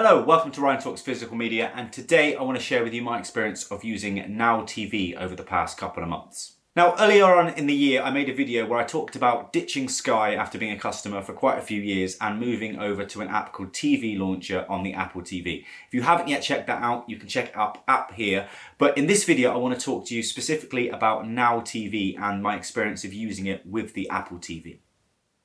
Hello, welcome to Ryan Talks Physical Media, and today I want to share with you my experience of using nowtv over the past couple of months. Now, earlier on in the year, I made a video where I talked about ditching Sky after being a customer for quite a few years and moving over to an app called TV Launcher on the Apple TV. If you haven't yet checked that out, you can check out app here. But in this video, I want to talk to you specifically about nowtv and my experience of using it with the Apple TV.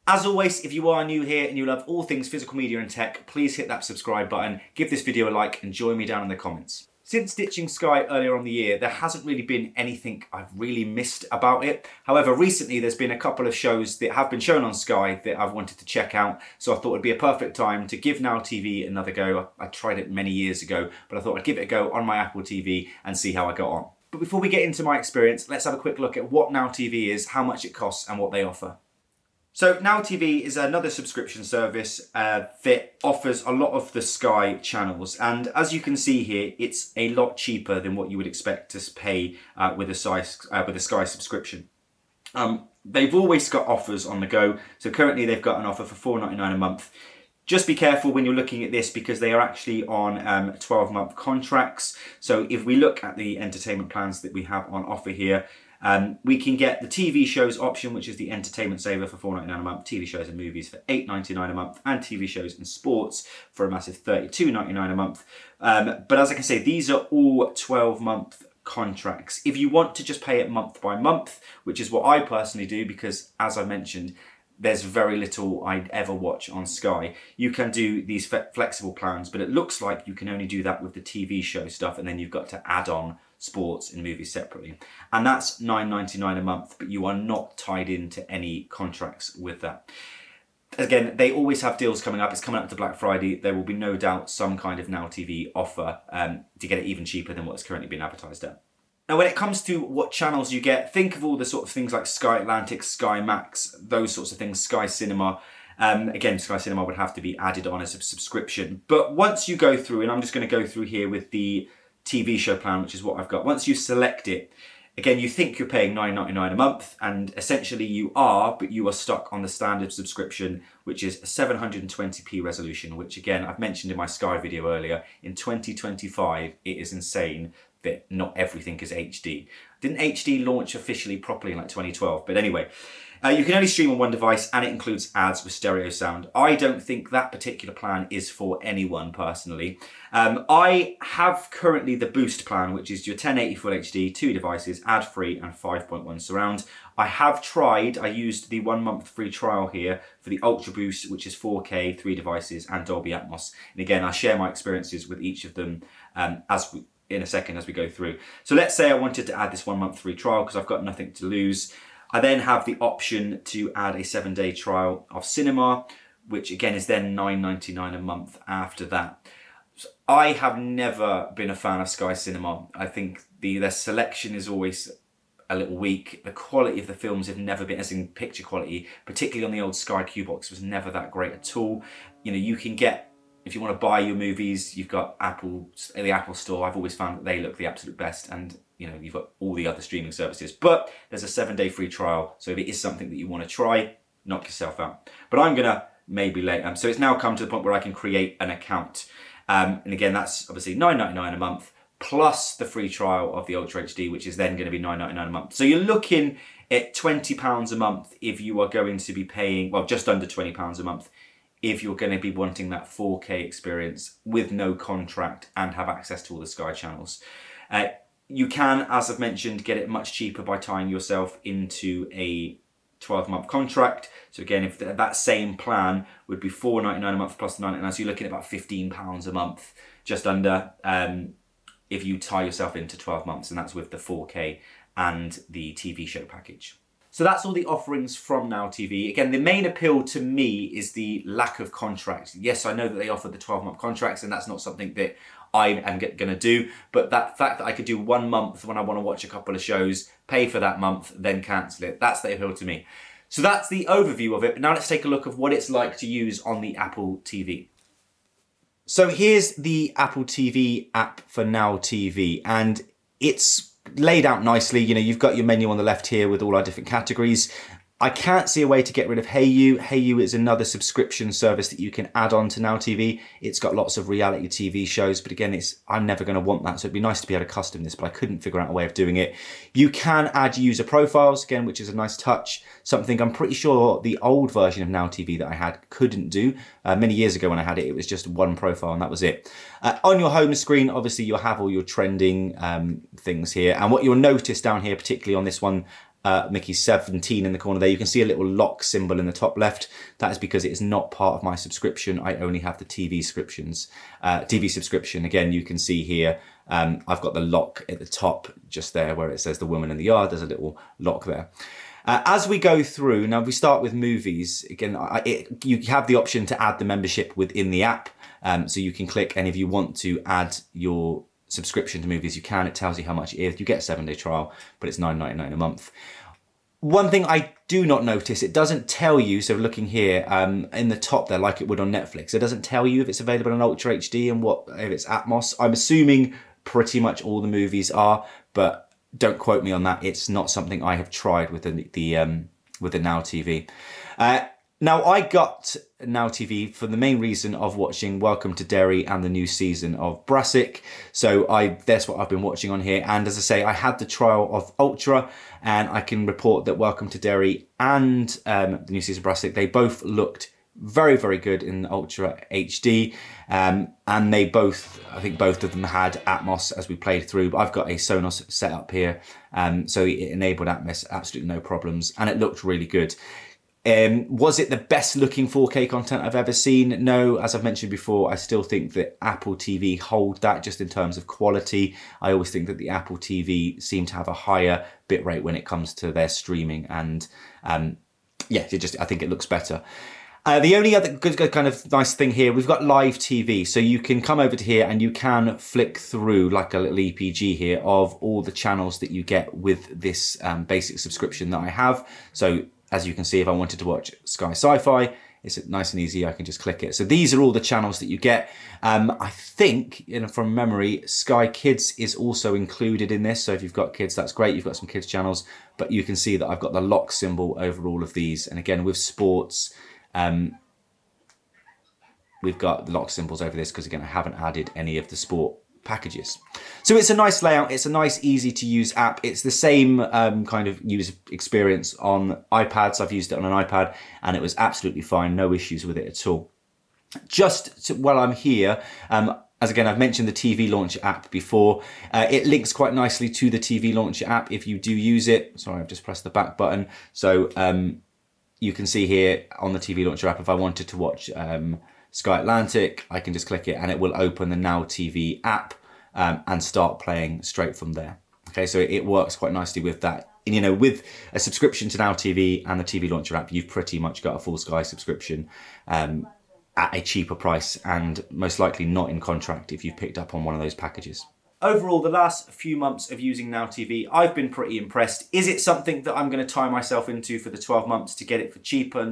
As always, if you are new here and you love all things physical media and tech, please hit that subscribe button, give this video a like and join me down in the comments. Since ditching Sky earlier on the year, there hasn't really been anything I've really missed about it. However, recently there's been a couple of shows that have been shown on Sky that I've wanted to check out, so I thought it'd be a perfect time to give nowtv another go. I tried it many years ago, but I thought I'd give it a go on my Apple TV and see how I got on. But before we get into my experience, let's have a quick look at what nowtv is, how much it costs and what they offer. So nowtv is another subscription service that offers a lot of the Sky channels, and as you can see here, it's a lot cheaper than what you would expect to pay with a Sky subscription. They've always got offers on the go, so currently they've got an offer for $4.99 a month. Just be careful when you're looking at this because they are actually on 12-month contracts. So if we look at the entertainment plans that we have on offer here, we can get the TV shows option, which is the entertainment saver for $4.99 a month, TV shows and movies for $8.99 a month, and TV shows and sports for a massive $32.99 a month. But as I can say, these are all 12-month contracts. If you want to just pay it month by month, which is what I personally do because, as I mentioned, there's very little I'd ever watch on Sky. You can do these flexible plans, but it looks like you can only do that with the TV show stuff, and then you've got to add on sports and movies separately. And that's $9.99 a month, but you are not tied into any contracts with that. Again, they always have deals coming up. It's coming up to Black Friday. There will be no doubt some kind of nowtv offer to get it even cheaper than what's currently been advertised at. Now, when it comes to what channels you get, think of all the sort of things like Sky Atlantic, Sky Max, those sorts of things, Sky Cinema. Again, Sky Cinema would have to be added on as a subscription. But once you go through, and I'm just going to go through here with the TV show plan, which is what I've got. Once you select it, again, you think you're paying $9.99 a month, and essentially you are, but you are stuck on the standard subscription, which is a 720p resolution, which again, I've mentioned in my Sky video earlier. In 2025, it is insane that not everything is HD. Didn't HD launch officially properly in like 2012? But anyway, you can only stream on one device and it includes ads with stereo sound. I don't think that particular plan is for anyone personally. I have currently the Boost plan, which is your 1080 Full HD, 2 devices, ad-free and 5.1 surround. I have tried, I used the 1 month free trial here for the Ultra Boost, which is 4K, 3 devices and Dolby Atmos. And again, I'll share my experiences with each of them in a second as we go through. So let's say I wanted to add this 1 month free trial because I've got nothing to lose. I then have the option to add a 7-day trial of cinema, which again is then $9.99 a month after that. So I have never been a fan of Sky Cinema. I think their selection is always a little weak. The quality of the films have never been, as in picture quality, particularly on the old Sky Q box, was never that great at all. You know, you can get, if you want to buy your movies, you've got the Apple Store. I've always found that they look the absolute best, and you know, you've got all the other streaming services. But there's a 7-day free trial, so if it is something that you want to try, knock yourself out. But I'm gonna maybe later. So it's now come to the point where I can create an account, and again, that's obviously $9.99 a month plus the free trial of the Ultra HD, which is then going to be $9.99 a month. So you're looking at £20 a month if you are going to be paying, well, just under £20 a month, if you're going to be wanting that 4K experience with no contract and have access to all the Sky channels. You can, as I've mentioned, get it much cheaper by tying yourself into a 12-month contract. So again, if that same plan would be $4.99 a month plus $9.99, so you're looking at about £15 a month, just under, if you tie yourself into 12 months, and that's with the 4K and the TV show package. So that's all the offerings from nowtv. Again, the main appeal to me is the lack of contracts. Yes, I know that they offer the 12-month contracts, and that's not something that I am going to do, but that fact that I could do 1 month when I want to watch a couple of shows, pay for that month, then cancel it, that's the appeal to me. So that's the overview of it, but now let's take a look at what it's like to use on the Apple TV. So here's the Apple TV app for nowtv, and it's laid out nicely. You know, you've got your menu on the left here with all our different categories. I can't see a way to get rid of HeyU. HeyU is another subscription service that you can add on to Now TV. It's got lots of reality TV shows, but again, I'm never going to want that. So it'd be nice to be able to custom this, but I couldn't figure out a way of doing it. You can add user profiles again, which is a nice touch. Something I'm pretty sure the old version of Now TV that I had couldn't do. Many years ago when I had it, it was just one profile and that was it. On your home screen, obviously you'll have all your trending things here. And what you'll notice down here, particularly on this one, Mickey 17 in the corner there, you can see a little lock symbol in the top left. That is because it is not part of my subscription. I only have the TV subscriptions. TV subscription, again, you can see here, I've got the lock at the top just there where it says The Woman in the Yard. There's a little lock there. As we go through, now we start with movies. Again, you have the option to add the membership within the app. So you can click, and if you want to add your subscription to movies, you can. It tells you how much it is. You get a 7-day trial, but it's $9.99 a month. One thing I do not notice, it doesn't tell you, so looking here in the top there, like it would on Netflix, it doesn't tell you if it's available on Ultra HD and if it's Atmos. I'm assuming pretty much all the movies are, but don't quote me on that. It's not something I have tried with the Now TV. Now, I got Now TV for the main reason of watching Welcome to Derry and the new season of Brassic. So that's what I've been watching on here. And as I say, I had the trial of Ultra, and I can report that Welcome to Derry and the new season of Brassic, they both looked very, very good in Ultra HD. And they both, I think both of them had Atmos as we played through, but I've got a Sonos set up here. So it enabled Atmos, absolutely no problems. And it looked really good. Was it the best looking 4K content I've ever seen? No, as I've mentioned before, I still think that Apple TV hold that just in terms of quality. I always think that the Apple TV seem to have a higher bitrate when it comes to their streaming, and yeah, I think it looks better. The only other good kind of nice thing here, we've got live TV. So you can come over to here and you can flick through like a little EPG here of all the channels that you get with this basic subscription that I have. So as you can see, if I wanted to watch Sky Sci-Fi, it's nice and easy. I can just click it. So these are all the channels that you get. I think, from memory, Sky Kids is also included in this. So if you've got kids, that's great. You've got some kids channels. But you can see that I've got the lock symbol over all of these. And again, with sports, we've got the lock symbols over this because, again, I haven't added any of the sport packages. So it's a nice layout. It's a nice, easy to use app. It's the same kind of user experience on iPads. I've used it on an iPad and it was absolutely fine. No issues with it at all. While I'm here, as again, I've mentioned the TV Launcher app before. It links quite nicely to the TV Launcher app if you do use it. Sorry, I've just pressed the back button. So you can see here on the TV Launcher app, if I wanted to watch Sky Atlantic, I can just click it and it will open the Now TV app and start playing straight from there. Okay, so it works quite nicely with that. And, with a subscription to Now TV and the TV Launcher app, you've pretty much got a full Sky subscription at a cheaper price, and most likely not in contract if you've picked up on one of those packages. Overall, the last few months of using Now TV, I've been pretty impressed. Is it something that I'm going to tie myself into for the 12 months to get it for cheaper?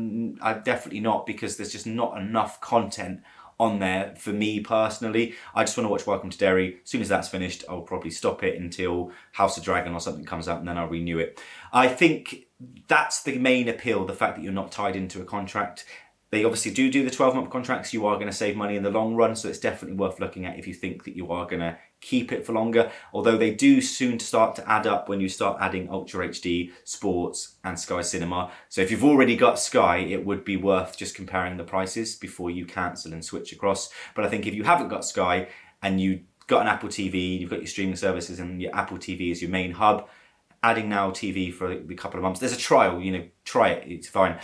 Definitely not, because there's just not enough content on there for me personally. I just want to watch Welcome to Derry. As soon as that's finished, I'll probably stop it until House of Dragon or something comes out, and then I'll renew it. I think that's the main appeal, the fact that you're not tied into a contract. They obviously do the 12-month contracts. You are going to save money in the long run, so it's definitely worth looking at if you think that you are going to keep it for longer. Although they do soon start to add up when you start adding Ultra HD, Sports and Sky Cinema. So if you've already got Sky, it would be worth just comparing the prices before you cancel and switch across. But I think if you haven't got Sky and you've got an Apple TV, you've got your streaming services and your Apple TV is your main hub, adding Now TV for a couple of months, there's a trial, try it, it's fine.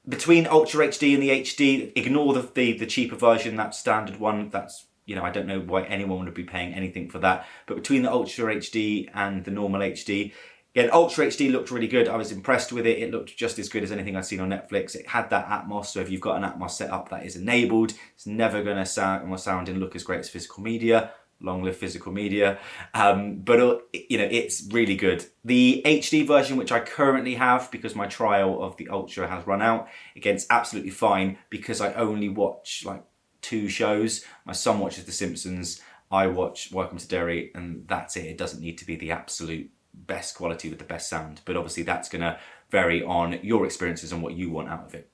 Between Ultra HD and the HD, ignore the cheaper version, that standard one. That's, I don't know why anyone would be paying anything for that. But between the Ultra HD and the normal HD, again, Ultra HD looked really good. I was impressed with it. It looked just as good as anything I'd seen on Netflix. It had that Atmos, so if you've got an Atmos set up, that is enabled. It's never going to sound and look as great as physical media. Long live physical media. But it's really good. The HD version, which I currently have because my trial of the Ultra has run out, again, it's absolutely fine because I only watch like 2 shows. My son watches The Simpsons, I watch Welcome to Derry, and that's it. It doesn't need to be the absolute best quality with the best sound, but obviously that's going to vary on your experiences and what you want out of it.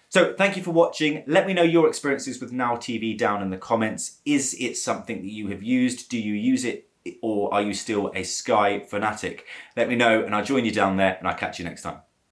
So thank you for watching. Let me know your experiences with Now TV down in the comments. Is it something that you have used? Do you use it? Or are you still a Sky fanatic? Let me know and I'll join you down there and I'll catch you next time.